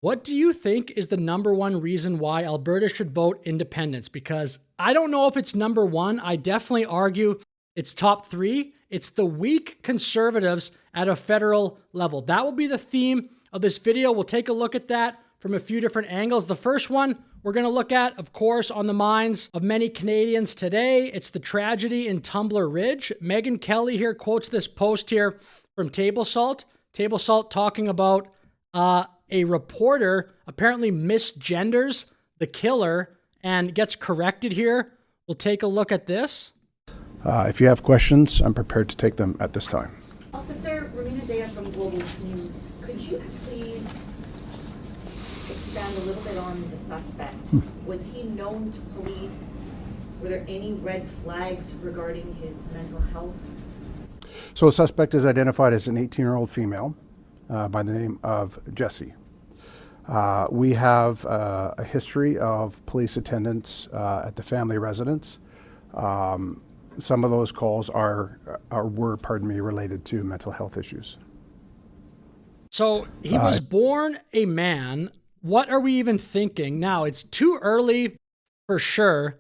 What do you think is the number one reason why Alberta should vote independence? Because I don't know if it's number one. I definitely argue it's top three. It's the weak Conservatives at a federal level. That will be the theme of this video. We'll take a look at that from a few different angles. The first one we're going to look at, of course, on the minds of many Canadians today, it's the tragedy in Tumbler Ridge. Megyn Kelly here quotes this post here from Table Salt. Table Salt talking about a reporter apparently misgenders the killer and gets corrected here. We'll take a look at this. If you have questions, I'm prepared to take them at this time. Officer Romina Dea from Global News, could you please expand a little bit on the suspect? Was he known to police? Were there any red flags regarding his mental health? So a suspect is identified as an 18-year-old female by the name of Jessie. We have a history of police attendance at the family residence. Some of those calls were related to mental health issues. So he was born a man. What are we even thinking? Now, it's too early for sure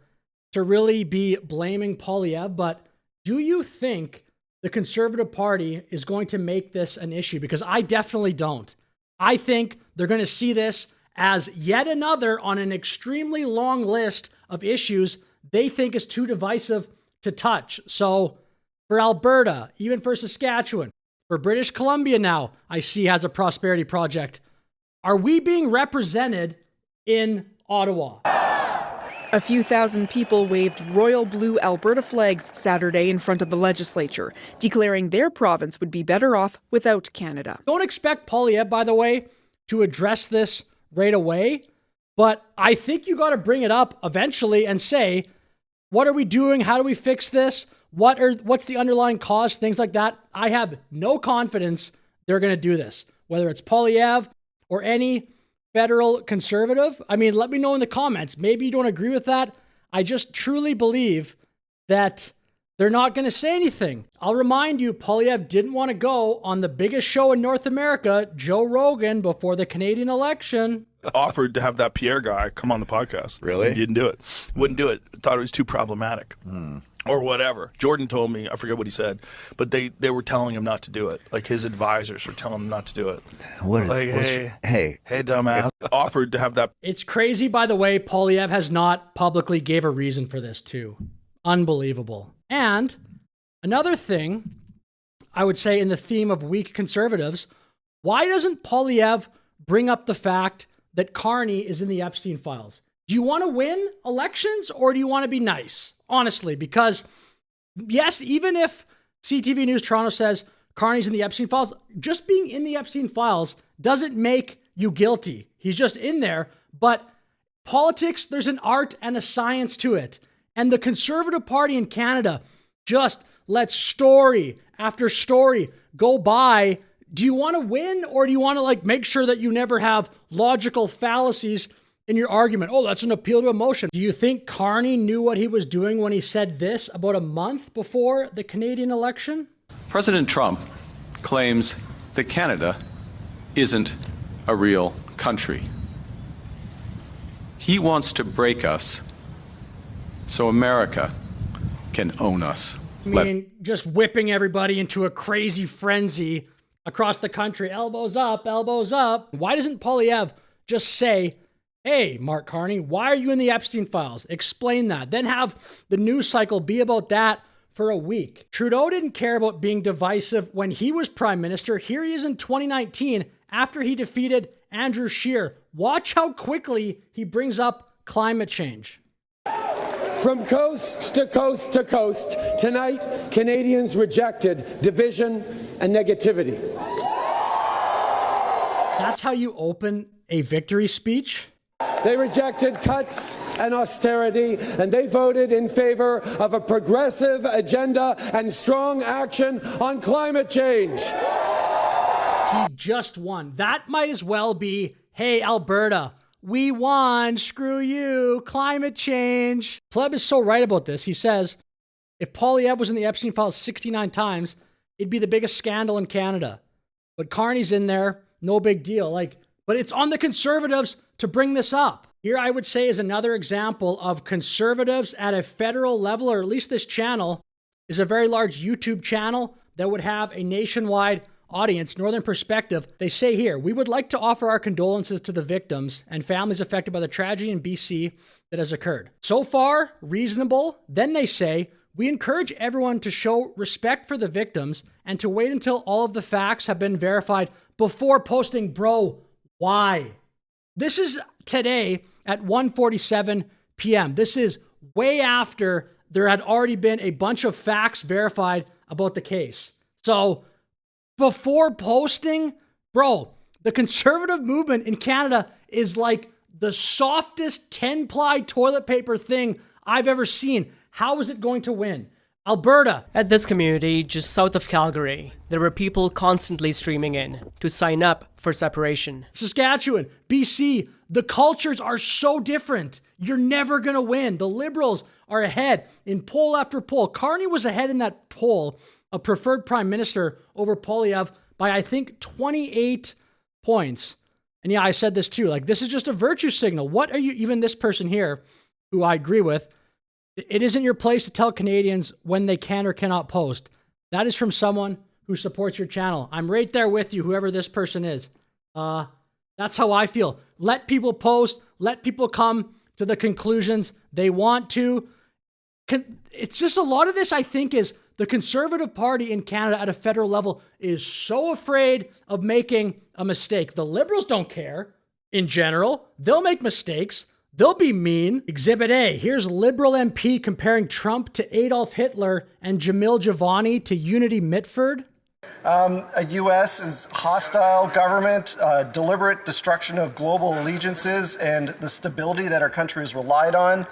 to really be blaming Poilievre, but do you think the Conservative Party is going to make this an issue? Because I definitely don't. I think they're going to see this as yet another on an extremely long list of issues they think is too divisive to touch. So for Alberta, even for Saskatchewan, for British Columbia now, I see has a prosperity project. Are we being represented in Ottawa? A few thousand people waved royal blue Alberta flags Saturday in front of the legislature, declaring their province would be better off without Canada. Don't expect Poilievre, by the way, to address this right away, but I think you got to bring it up eventually and say, what are we doing? How do we fix this? What's the underlying cause? Things like that. I have no confidence they're going to do this, whether it's Poilievre or any federal Conservative. I mean, let me know in the comments. Maybe you don't agree with that. I just truly believe that they're not going to say anything. I'll remind you, Poilievre didn't want to go on the biggest show in North America, Joe Rogan, before the Canadian election. Offered to have that Pierre guy come on the podcast. Really? He didn't do it. Wouldn't do it. Thought it was too problematic. Or whatever. Jordan told me, I forget what he said, but they were telling him not to do it. Like his advisors were telling him not to do it. Hey, dumbass. Offered to have that. It's crazy, by the way, Poilievre has not publicly gave a reason for this too. Unbelievable. And another thing I would say in the theme of weak Conservatives, why doesn't Poilievre bring up the fact that Carney is in the Epstein files? Do you want to win elections or do you want to be nice? Honestly, because yes, even if CTV News Toronto says Carney's in the Epstein files, just being in the Epstein files doesn't make you guilty. He's just in there. But politics, there's an art and a science to it. And the Conservative Party in Canada just lets story after story go by. Do you want to win or do you want to make sure that you never have logical fallacies in your argument? Oh, that's an appeal to emotion. Do you think Carney knew what he was doing when he said this about a month before the Canadian election? President Trump claims that Canada isn't a real country. He wants to break us so America can own us. I mean, just whipping everybody into a crazy frenzy across the country. Elbows up, elbows up. Why doesn't Poilievre just say, hey, Mark Carney, why are you in the Epstein files? Explain that. Then have the news cycle be about that for a week. Trudeau didn't care about being divisive when he was prime minister. Here he is in 2019 after he defeated Andrew Scheer. Watch how quickly he brings up climate change. From coast to coast to coast, tonight, Canadians rejected division and negativity. That's how you open a victory speech? They rejected cuts and austerity, and they voted in favor of a progressive agenda and strong action on climate change. He just won. That might as well be, hey, Alberta, we won, screw you, climate change. Pleb is so right about this. He says, if Poilievre was in the Epstein files 69 times, it'd be the biggest scandal in Canada. But Carney's in there, no big deal. But it's on the Conservatives to bring this up. Here, I would say, is another example of Conservatives at a federal level, or at least this channel is a very large YouTube channel that would have a nationwide audience. Northern Perspective, they say here, we would like to offer our condolences to the victims and families affected by the tragedy in BC that has occurred. So far, reasonable. Then they say, we encourage everyone to show respect for the victims and to wait until all of the facts have been verified before posting. Bro, why? This is today at 1:47 p.m. This is way after there had already been a bunch of facts verified about the case. So before posting, bro, the conservative movement in Canada is like the softest 10-ply toilet paper thing I've ever seen. How is it going to win? Alberta. At this community, just south of Calgary, there were people constantly streaming in to sign up for separation. Saskatchewan, BC, the cultures are so different. You're never going to win. The Liberals are ahead in poll after poll. Carney was ahead in that poll of preferred prime minister over Poilievre by, I think, 28 points. And yeah, I said this too. Like, this is just a virtue signal. What are you, even this person here, who I agree with, it isn't your place to tell Canadians when they can or cannot post. That is from someone who supports your channel. I'm right there with you, whoever this person is. That's how I feel. Let people post. Let people come to the conclusions they want to. It's just a lot of this, I think, is the Conservative Party in Canada at a federal level is so afraid of making a mistake. The Liberals don't care in general. They'll make mistakes. They'll be mean. Exhibit A. Here's Liberal MP comparing Trump to Adolf Hitler and Jamil Giovanni to Unity Mitford. A U.S. hostile government, deliberate destruction of global allegiances and the stability that our country has relied on.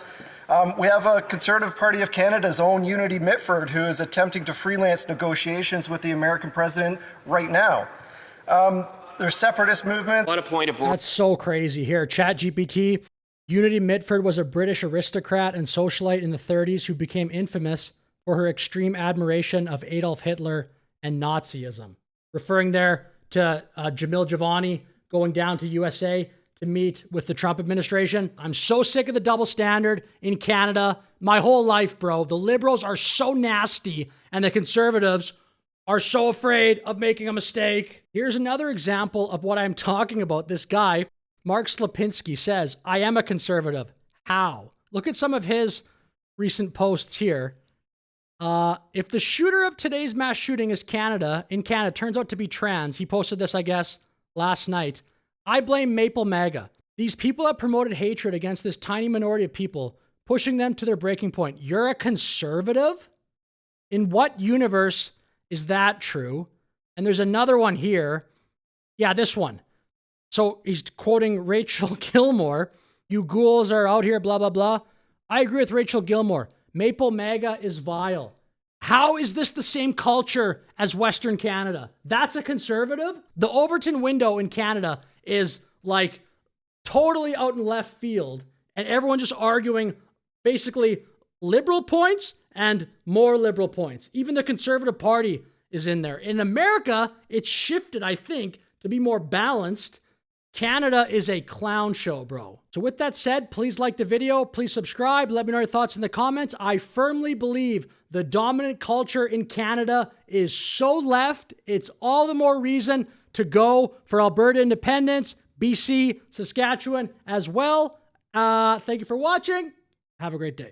We have a Conservative Party of Canada's own Unity Mitford, who is attempting to freelance negotiations with the American president right now. There's separatist movements. What a point of order. That's so crazy here. ChatGPT. Unity Mitford was a British aristocrat and socialite in the 30s who became infamous for her extreme admiration of Adolf Hitler and Nazism. Referring there to Jamil Giovanni going down to USA to meet with the Trump administration. I'm so sick of the double standard in Canada. My whole life, bro. The Liberals are so nasty and the Conservatives are so afraid of making a mistake. Here's another example of what I'm talking about. This guy, Mark Slapinski, says, I am a conservative. How? Look at some of his recent posts here. If the shooter of today's mass shooting is in Canada, turns out to be trans, he posted this, I guess, last night. I blame Maple MAGA. These people have promoted hatred against this tiny minority of people, pushing them to their breaking point. You're a conservative? In what universe is that true? And there's another one here. Yeah, this one. So he's quoting Rachel Gilmore. You ghouls are out here, blah, blah, blah. I agree with Rachel Gilmore. Maple MAGA is vile. How is this the same culture as Western Canada? That's a conservative? The Overton window in Canada is like totally out in left field, and everyone just arguing basically liberal points and more liberal points. Even the Conservative Party is in there. In America, it's shifted, I think, to be more balanced. Canada is a clown show, bro. So with that said, please like the video, please subscribe, let me know your thoughts in the comments. I firmly believe the dominant culture in Canada is so left, it's all the more reason to go for Alberta independence, BC, Saskatchewan as well. Thank you for watching. Have a great day.